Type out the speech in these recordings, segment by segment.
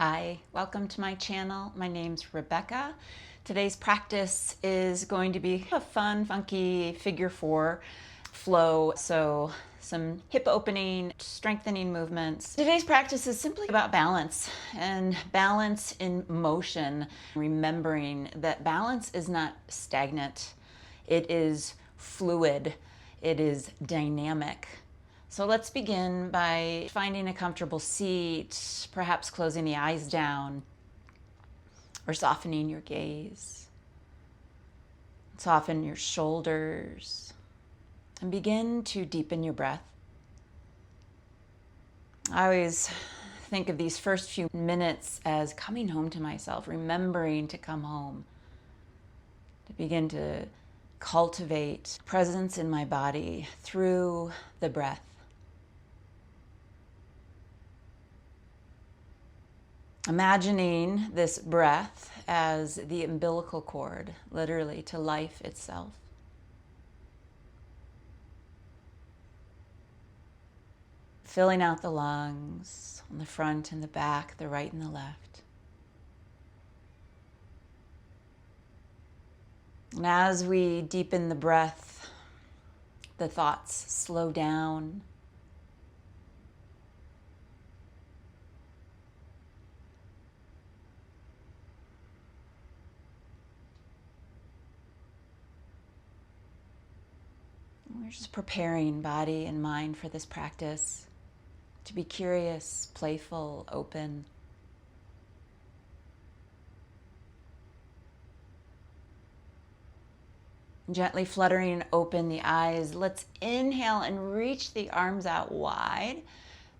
Hi, welcome to my channel. My name's Rebecca. Today's practice is going to be a fun, funky figure four flow. So some hip opening, strengthening movements. Today's practice is simply about balance and balance in motion, remembering that balance is not stagnant. It is fluid. It is dynamic. So let's begin by finding a comfortable seat, perhaps closing the eyes down or softening your gaze. Soften your shoulders and begin to deepen your breath. I always think of these first few minutes as coming home to myself, remembering to come home, to begin to cultivate presence in my body through the breath. Imagining this breath as the umbilical cord, literally to life itself. Filling out the lungs on the front and the back, the right and the left. And as we deepen the breath, the thoughts slow down. We're just preparing body and mind for this practice, to be curious, playful, open. Gently fluttering open the eyes. Let's inhale and reach the arms out wide.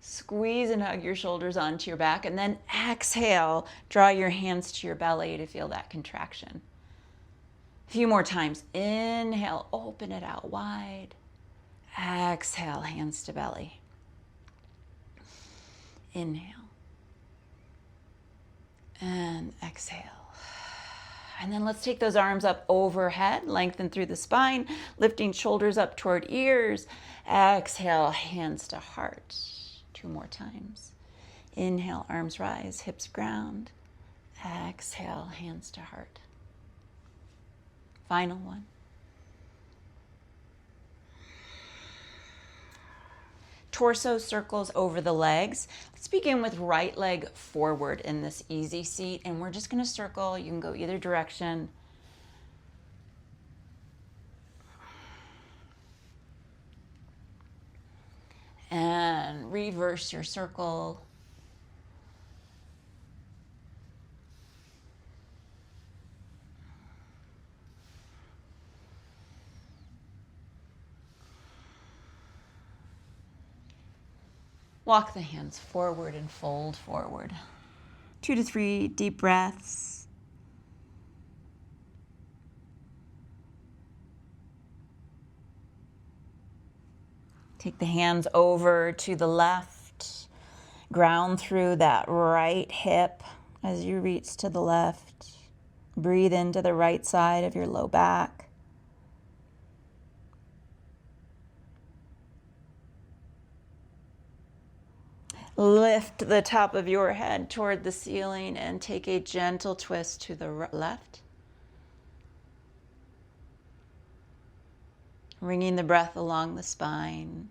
Squeeze and hug your shoulders onto your back, and then exhale, draw your hands to your belly to feel that contraction. A few more times. Inhale, open it out wide. Exhale, hands to belly. Inhale. And exhale. And then let's take those arms up overhead, lengthen through the spine, lifting shoulders up toward ears. Exhale, hands to heart. 2 more times. Inhale, arms rise, hips ground. Exhale, hands to heart. Final one. Torso circles over the legs. Let's begin with right leg forward in this easy seat, and we're just going to circle. You can go either direction. And reverse your circle. Walk the hands forward and fold forward. 2 to 3 deep breaths. Take the hands over to the left. Ground through that right hip as you reach to the left. Breathe into the right side of your low back. Lift the top of your head toward the ceiling and take a gentle twist to the left. Bringing the breath along the spine.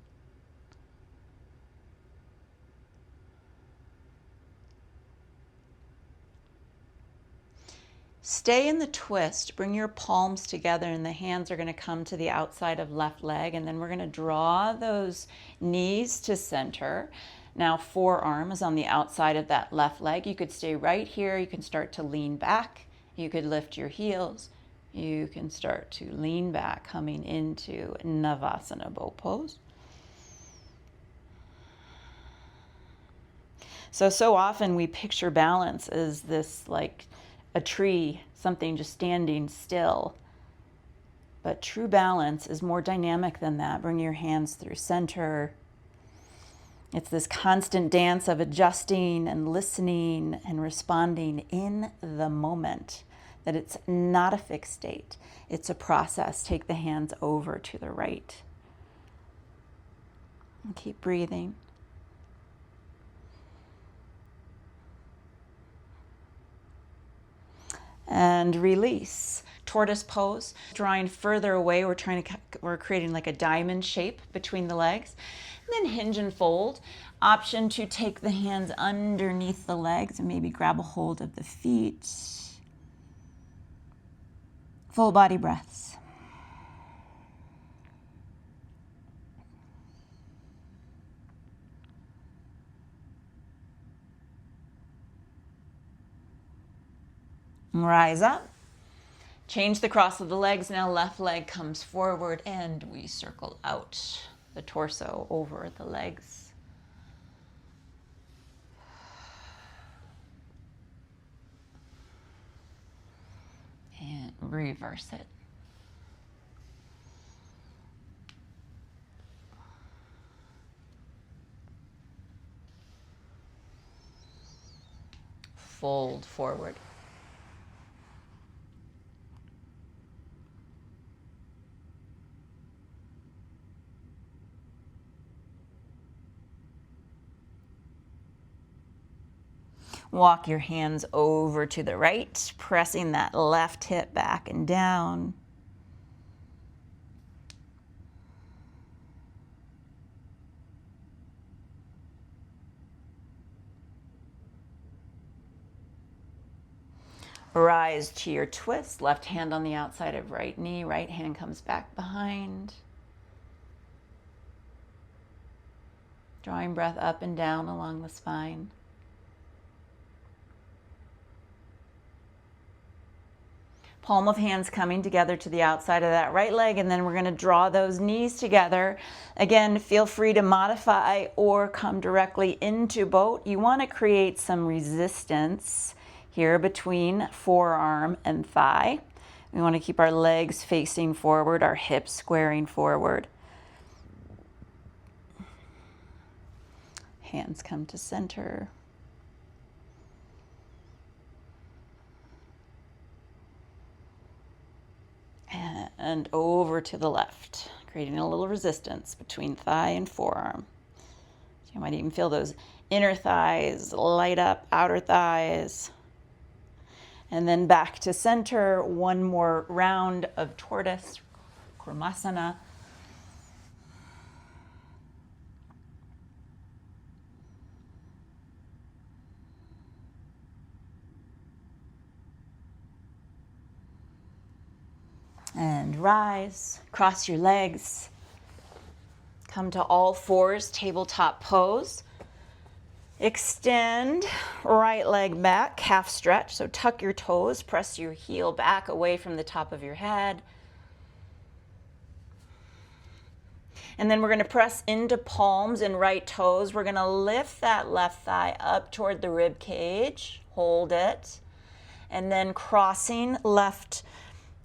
Stay in the twist. Bring your palms together and the hands are going to come to the outside of left leg, and then we're going to draw those knees to center. Now forearm is on the outside of that left leg. You could stay right here. You can start to lean back. You could lift your heels. You can start to lean back, coming into Navasana bow pose. So often we picture balance as this like a tree, something just standing still. But true balance is more dynamic than that. Bring your hands through center. It's this constant dance of adjusting and listening and responding in the moment. That it's not a fixed state. It's a process. Take the hands over to the right. And keep breathing. and release. Tortoise pose, drawing further away. We're creating like a diamond shape between the legs. And then hinge and fold. Option to take the hands underneath the legs and maybe grab a hold of the feet. Full body breaths. Rise up. Change the cross of the legs. Now left leg comes forward and we circle out the torso over the legs. And reverse it. Fold forward. Walk your hands over to the right, pressing that left hip back and down. Rise to your twist, left hand on the outside of right knee, right hand comes back behind. Drawing breath up and down along the spine. Palm of hands coming together to the outside of that right leg, and then we're going to draw those knees together. Again, feel free to modify or come directly into boat. You want to create some resistance here between forearm and thigh. We want to keep our legs facing forward, our hips squaring forward. Hands come to center. And over to the left, creating a little resistance between thigh and forearm. So you might even feel those inner thighs light up, outer thighs. And then back to center, one more round of tortoise, Kurmasana. And rise, cross your legs, come to all fours, tabletop pose. Extend right leg back, calf stretch. So tuck your toes, press your heel back away from the top of your head. And then we're going to press into palms and right toes. We're going to lift that left thigh up toward the rib cage, hold it, and then crossing left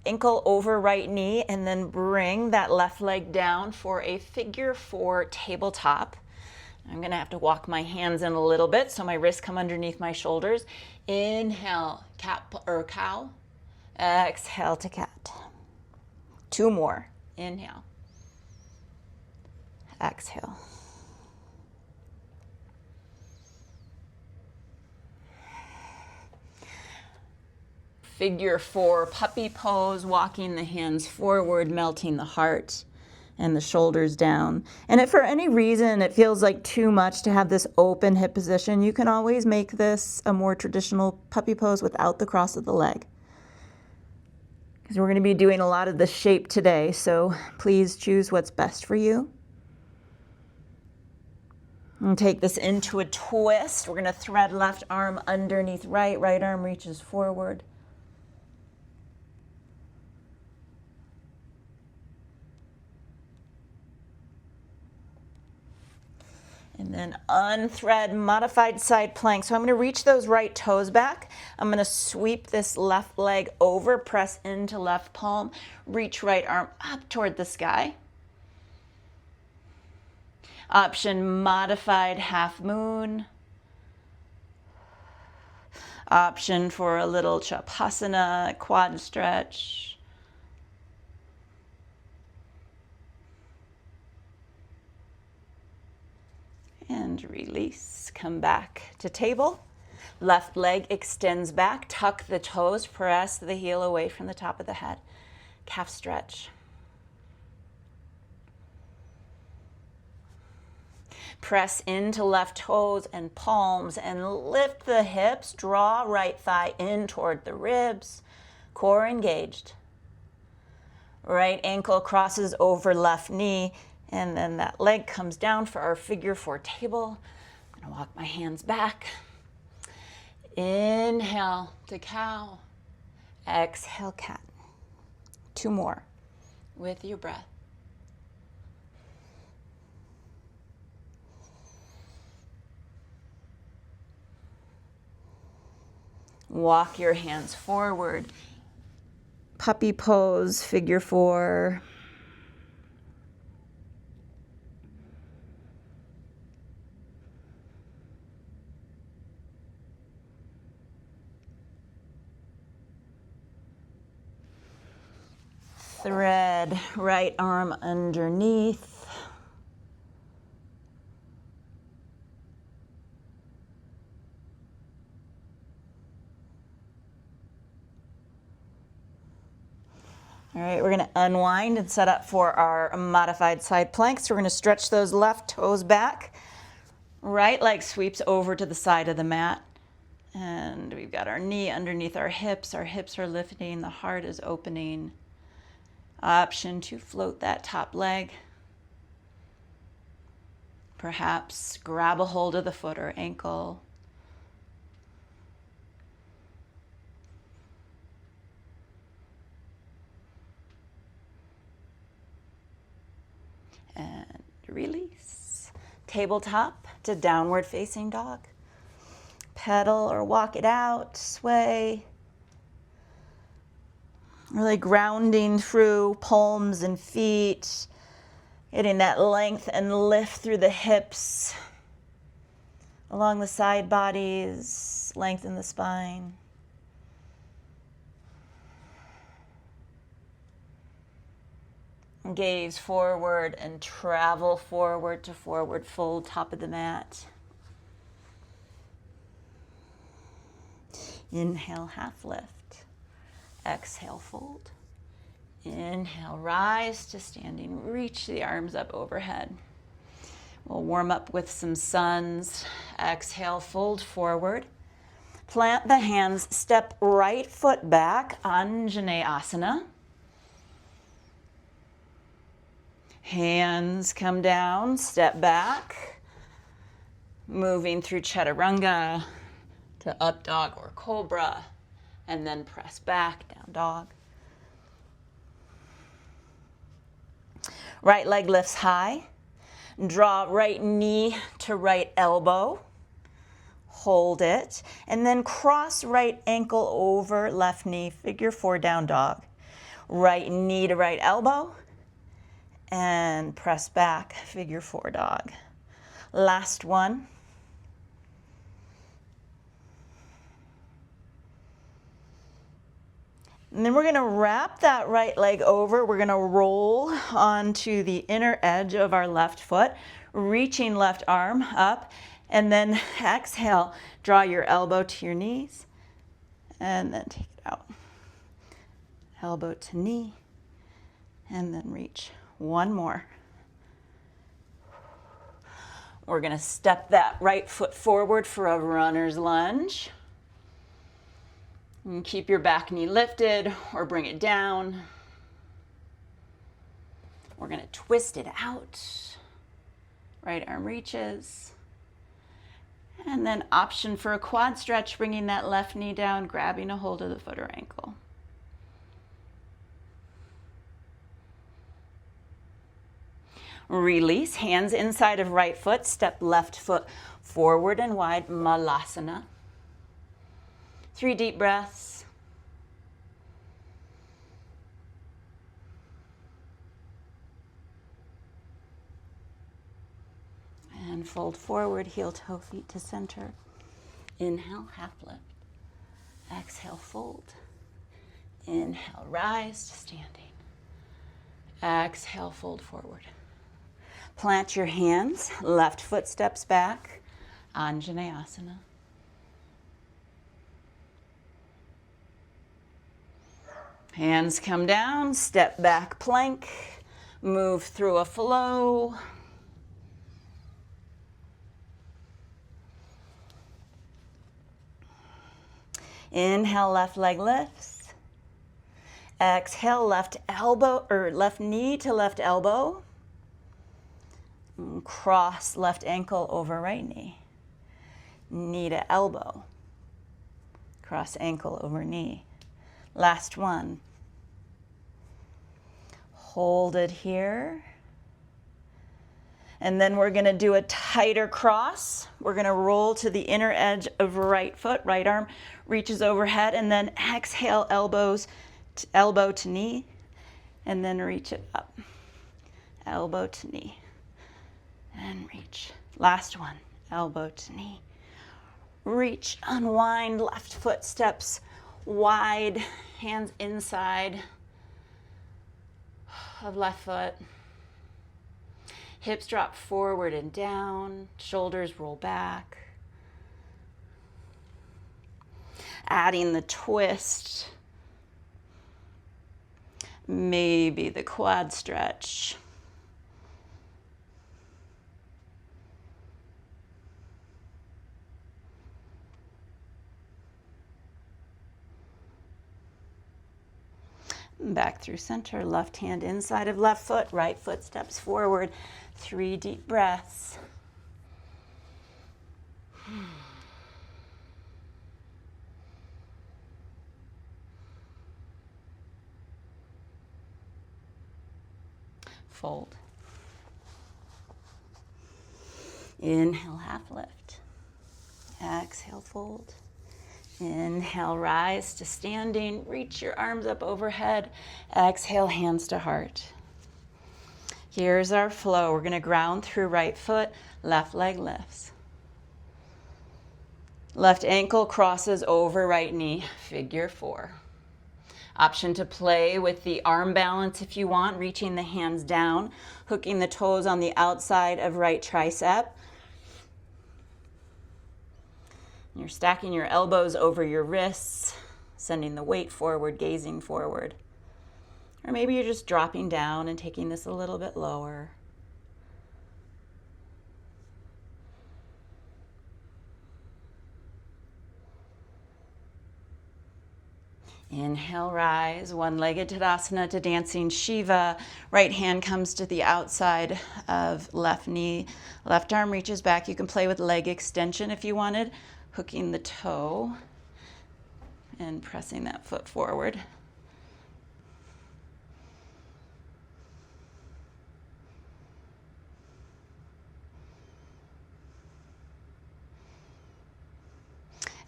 ankle over right knee, and then bring that left leg down for a figure four tabletop. I'm going to have to walk my hands in a little bit so my wrists come underneath my shoulders. Inhale, cat or cow. Exhale to cat. Two more. Inhale. Exhale. Figure four, puppy pose, walking the hands forward, melting the heart and the shoulders down. And if for any reason it feels like too much to have this open hip position, you can always make this a more traditional puppy pose without the cross of the leg. Because we're going to be doing a lot of the shape today, so please choose what's best for you. And take this into a twist. We're going to thread left arm underneath right, right arm reaches forward. And then unthread, modified side plank. So I'm going to reach those right toes back. I'm going to sweep this left leg over, press into left palm, reach right arm up toward the sky. Option modified half moon. Option for a little chapasana, quad stretch. And release, come back to table. Left leg extends back, tuck the toes, press the heel away from the top of the head. Calf stretch. Press into left toes and palms and lift the hips. Draw right thigh in toward the ribs. Core engaged. Right ankle crosses over left knee, and then that leg comes down for our figure four table. I'm gonna walk my hands back. Inhale to cow. Exhale, cat. 2 more with your breath. Walk your hands forward. Puppy pose, figure four. Thread right arm underneath. All right, we're gonna unwind and set up for our modified side planks. We're gonna stretch those left toes back. Right leg sweeps over to the side of the mat. And we've got our knee underneath our hips. Our hips are lifting, the heart is opening. Option to float that top leg. Perhaps grab a hold of the foot or ankle. And release. Tabletop to downward facing dog. Pedal or walk it out, sway. Really grounding through palms and feet, getting that length and lift through the hips, along the side bodies, lengthen the spine. Gaze forward and travel forward to forward fold, top of the mat. Inhale, half lift. Exhale, fold. Inhale, rise to standing. Reach the arms up overhead. We'll warm up with some suns. Exhale, fold forward. Plant the hands, step right foot back, Anjaneyasana. Hands come down, step back. Moving through chaturanga to up dog or cobra. And then press back, down dog. Right leg lifts high. Draw right knee to right elbow. Hold it. And then cross right ankle over left knee, figure four, down dog. Right knee to right elbow. And press back, figure four, dog. Last one. And then we're gonna wrap that right leg over. We're gonna roll onto the inner edge of our left foot, reaching left arm up, and then exhale, draw your elbow to your knees, and then take it out. Elbow to knee, and then reach. One more. We're gonna step that right foot forward for a runner's lunge. And keep your back knee lifted or bring it down. We're gonna twist it out. Right arm reaches. And then option for a quad stretch, bringing that left knee down, grabbing a hold of the foot or ankle. Release, hands inside of right foot, step left foot forward and wide, Malasana. 3 deep breaths. And fold forward, heel, toe, feet to center. Inhale, half lift. Exhale, fold. Inhale, rise to standing. Exhale, fold forward. Plant your hands, left foot steps back, Anjaneyasana. Hands come down, step back plank, move through a flow. Inhale, left leg lifts. Exhale, left elbow or left knee to left elbow. Cross left ankle over right knee. Knee to elbow. Cross ankle over knee. Last one. Hold it here. And then we're going to do a tighter cross. We're going to roll to the inner edge of right foot. Right arm reaches overhead. And then exhale, elbow to knee. And then reach it up. Elbow to knee. And reach. Last one. Elbow to knee. Reach, unwind, left foot steps wide. Hands inside of left foot. Hips drop forward and down, shoulders roll back. Adding the twist, maybe the quad stretch. Back through center, left hand inside of left foot, right foot steps forward. 3 deep breaths. Fold. Inhale, half lift. Exhale, fold. Inhale, rise to standing. Reach your arms up overhead. Exhale, hands to heart. Here's our flow. We're going to ground through right foot, left leg lifts. Left ankle crosses over right knee, figure 4. Option to play with the arm balance if you want, reaching the hands down, hooking the toes on the outside of right tricep. You're stacking your elbows over your wrists, sending the weight forward, gazing forward. Or maybe you're just dropping down and taking this a little bit lower. Inhale, rise, one-legged Tadasana to dancing Shiva. Right hand comes to the outside of left knee. Left arm reaches back. You can play with leg extension if you wanted, hooking the toe and pressing that foot forward.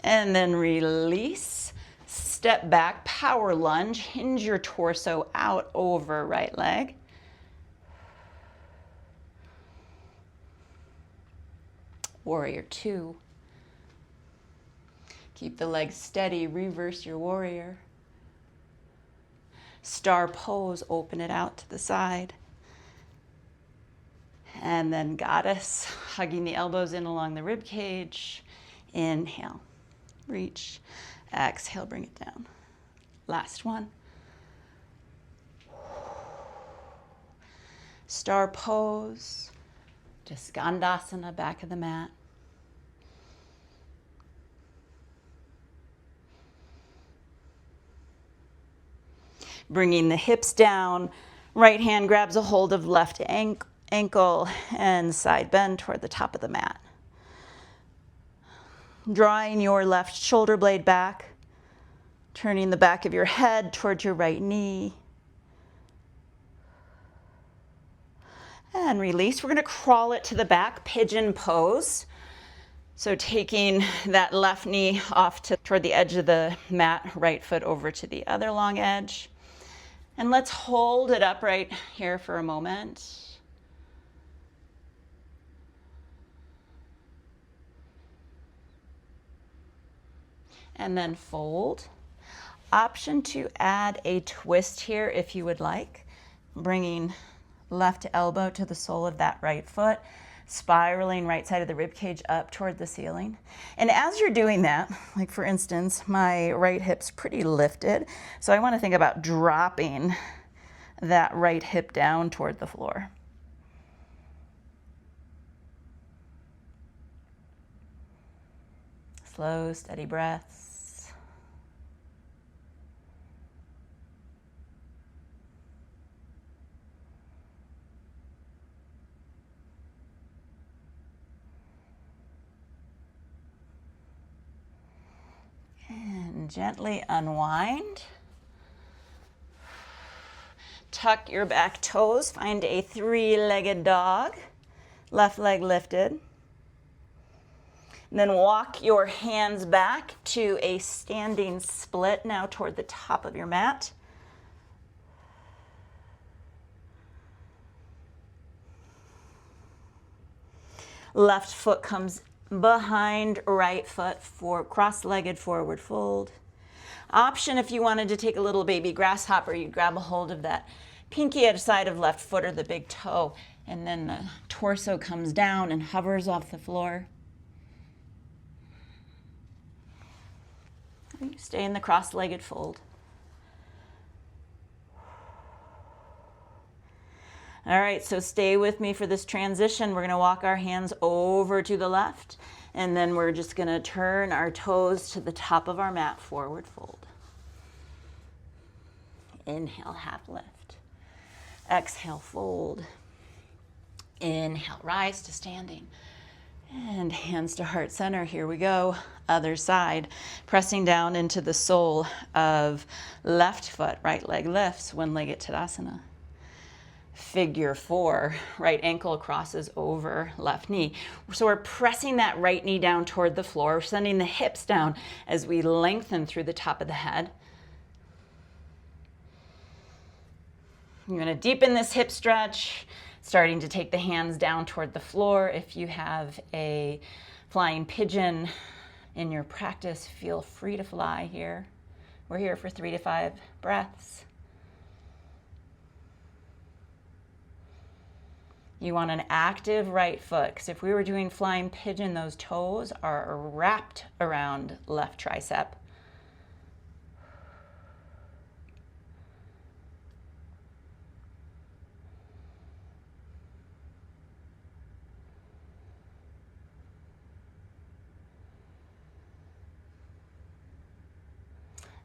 And then release, step back, power lunge, hinge your torso out over right leg. Warrior 2. Keep the legs steady, reverse your warrior. Star pose, open it out to the side. And then goddess, hugging the elbows in along the rib cage. Inhale. Reach, exhale, bring it down. Last one. Star pose, just Skandasana, back of the mat. Bringing the hips down, right hand grabs a hold of left ankle and side bend toward the top of the mat. Drawing your left shoulder blade back, turning the back of your head towards your right knee. And release. We're going to crawl it to the back, pigeon pose. So taking that left knee off toward the edge of the mat, right foot over to the other long edge. And let's hold it upright here for a moment. And then fold. Option to add a twist here if you would like. Bringing left elbow to the sole of that right foot. spiraling right side of the rib cage up toward the ceiling. And as you're doing that, like for instance, my right hip's pretty lifted, so I want to think about dropping that right hip down toward the floor. Slow, steady breaths. And gently unwind. Tuck your back toes. Find a three-legged dog. Left leg lifted. And then walk your hands back to a standing split now toward the top of your mat. Left foot comes behind right foot for cross-legged forward fold. Option if you wanted to take a little baby grasshopper, you'd grab a hold of that pinky edge side of left foot or the big toe, and then the torso comes down and hovers off the floor. Stay in the cross-legged fold. All right, so stay with me for this transition. We're going to walk our hands over to the left, and then we're just going to turn our toes to the top of our mat, forward fold. Inhale, half lift. Exhale, fold. Inhale, rise to standing. And hands to heart center, here we go. Other side, pressing down into the sole of left foot, right leg lifts, one-legged Tadasana. Figure four, right ankle crosses over left knee. So we're pressing that right knee down toward the floor. We're sending the hips down as we lengthen through the top of the head. You're going to deepen this hip stretch, starting to take the hands down toward the floor. If you have a flying pigeon in your practice, feel free to fly here. We're here for 3 to 5 breaths. You want an active right foot, because if we were doing flying pigeon, those toes are wrapped around left tricep.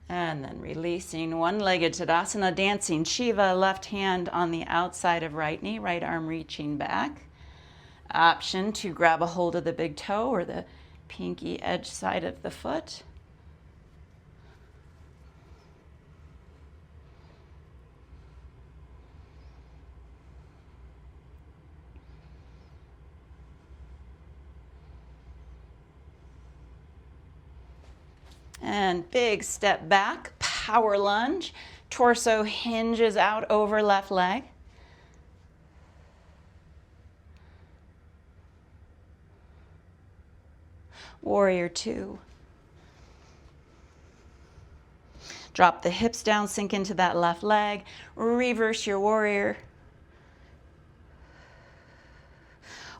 And then releasing, one-legged Tadasana, dancing Shiva, left hand on the outside of right knee, right arm reaching back. Option to grab a hold of the big toe or the pinky edge side of the foot. And big step back, power lunge. Torso hinges out over left leg. Warrior two. Drop the hips down, sink into that left leg. Reverse your warrior.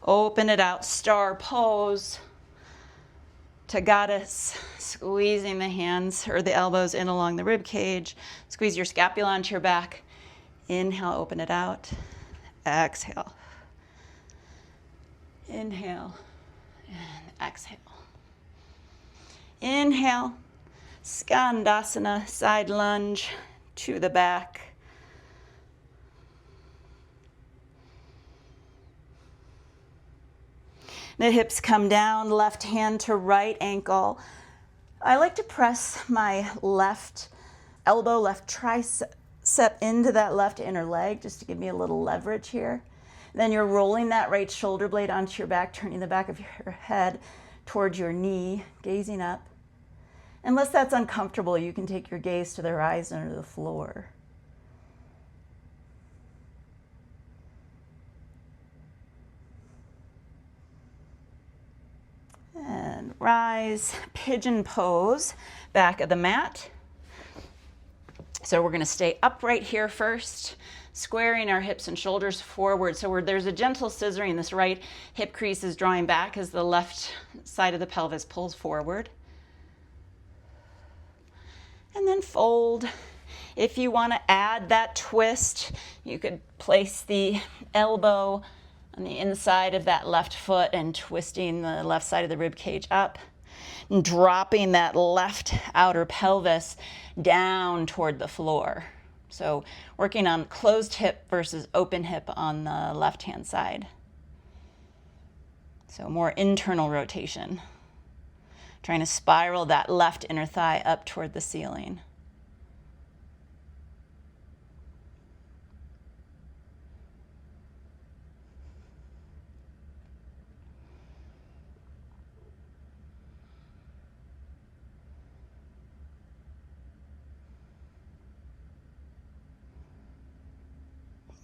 Open it out, star pose. To goddess, squeezing the hands or the elbows in along the rib cage. Squeeze your scapula onto your back. Inhale, open it out. Exhale. Inhale and exhale. Inhale, Skandasana, side lunge to the back. The hips come down, left hand to right ankle. I like to press my left elbow, left tricep into that left inner leg just to give me a little leverage here. Then you're rolling that right shoulder blade onto your back, turning the back of your head towards your knee, gazing up. Unless that's uncomfortable, you can take your gaze to the horizon or the floor. And rise, pigeon pose, back of the mat. So we're going to stay upright here first. squaring our hips and shoulders forward. So there's a gentle scissoring. This right hip crease is drawing back as the left side of the pelvis pulls forward. And then fold. If you want to add that twist, you could place the elbow on the inside of that left foot and twisting the left side of the rib cage up, and dropping that left outer pelvis down toward the floor. So working on closed hip versus open hip on the left-hand side. So more internal rotation. Trying to spiral that left inner thigh up toward the ceiling.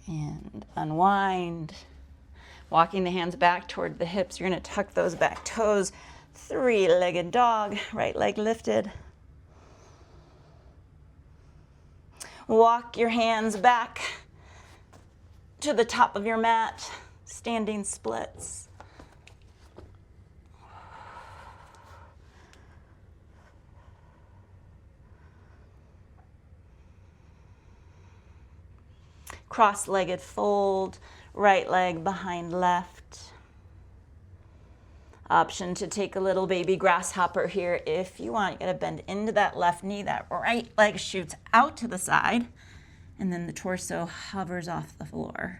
And unwind. Walking the hands back toward the hips. You're going to tuck those back toes. Three-legged dog. Right leg lifted. Walk your hands back to the top of your mat. Standing splits. Cross-legged fold, right leg behind left. Option to take a little baby grasshopper here if you want. You gotta bend into that left knee. That right leg shoots out to the side, and then the torso hovers off the floor.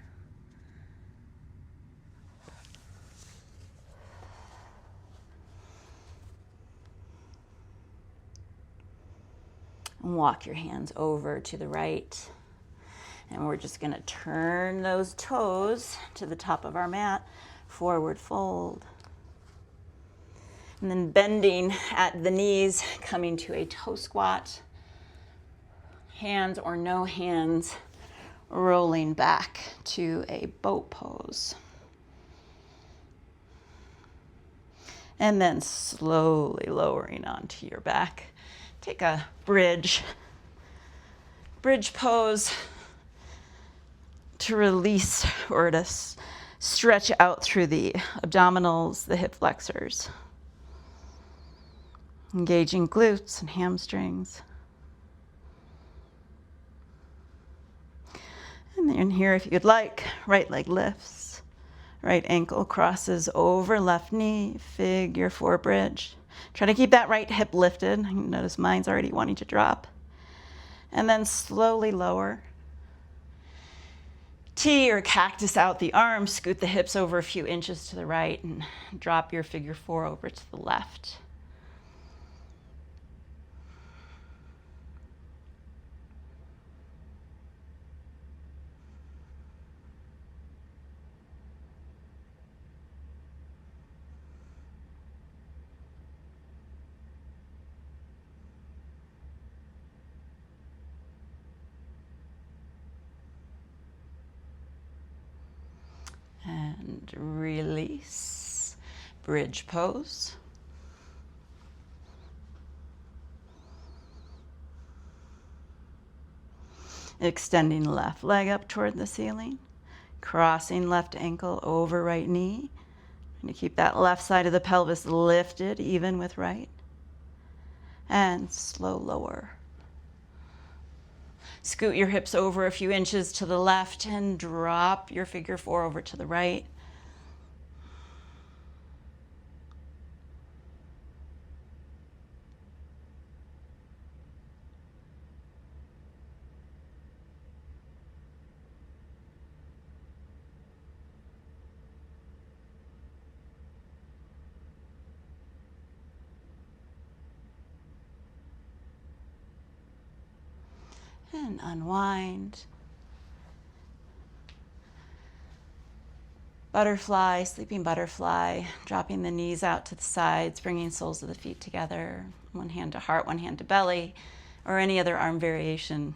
And walk your hands over to the right. And we're just going to turn those toes to the top of our mat, forward fold. And then bending at the knees, coming to a toe squat. Hands or no hands, rolling back to a boat pose. And then slowly lowering onto your back. Take a bridge pose. To release or to stretch out through the abdominals, the hip flexors. Engaging glutes and hamstrings. And then here, if you'd like, right leg lifts. Right ankle crosses over left knee, figure four bridge. Try to keep that right hip lifted. Notice mine's already wanting to drop. And then slowly lower. T or cactus out the arms, scoot the hips over a few inches to the right and drop your figure four over to the left. And release, bridge pose. Extending left leg up toward the ceiling, crossing left ankle over right knee. And to keep that left side of the pelvis lifted, even with right. And slow lower. Scoot your hips over a few inches to the left and drop your figure four over to the right. And unwind. Butterfly, sleeping butterfly, dropping the knees out to the sides, bringing soles of the feet together. One hand to heart, one hand to belly, or any other arm variation.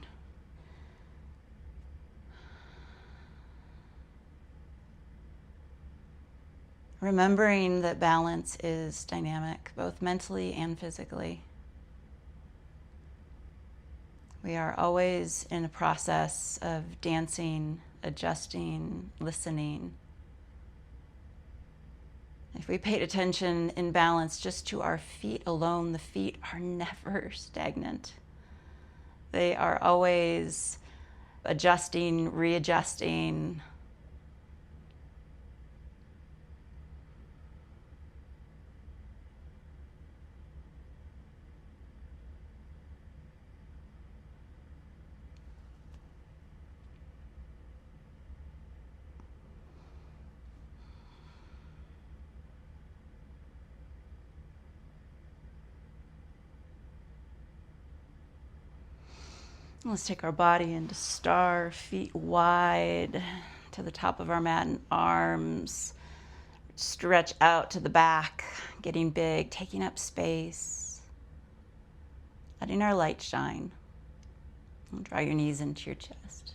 Remembering that balance is dynamic, both mentally and physically. We are always in a process of dancing, adjusting, listening. If we paid attention in balance just to our feet alone, the feet are never stagnant. They are always adjusting, readjusting. Let's take our body into star, feet wide to the top of our mat and arms. Stretch out to the back, getting big, taking up space, letting our light shine. And draw your knees into your chest.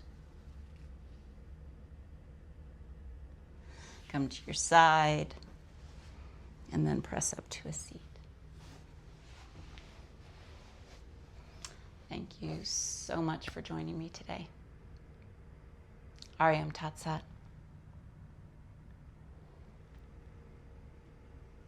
Come to your side, and then press up to a seat. Thank you so much for joining me today. Ariam Tat Sat.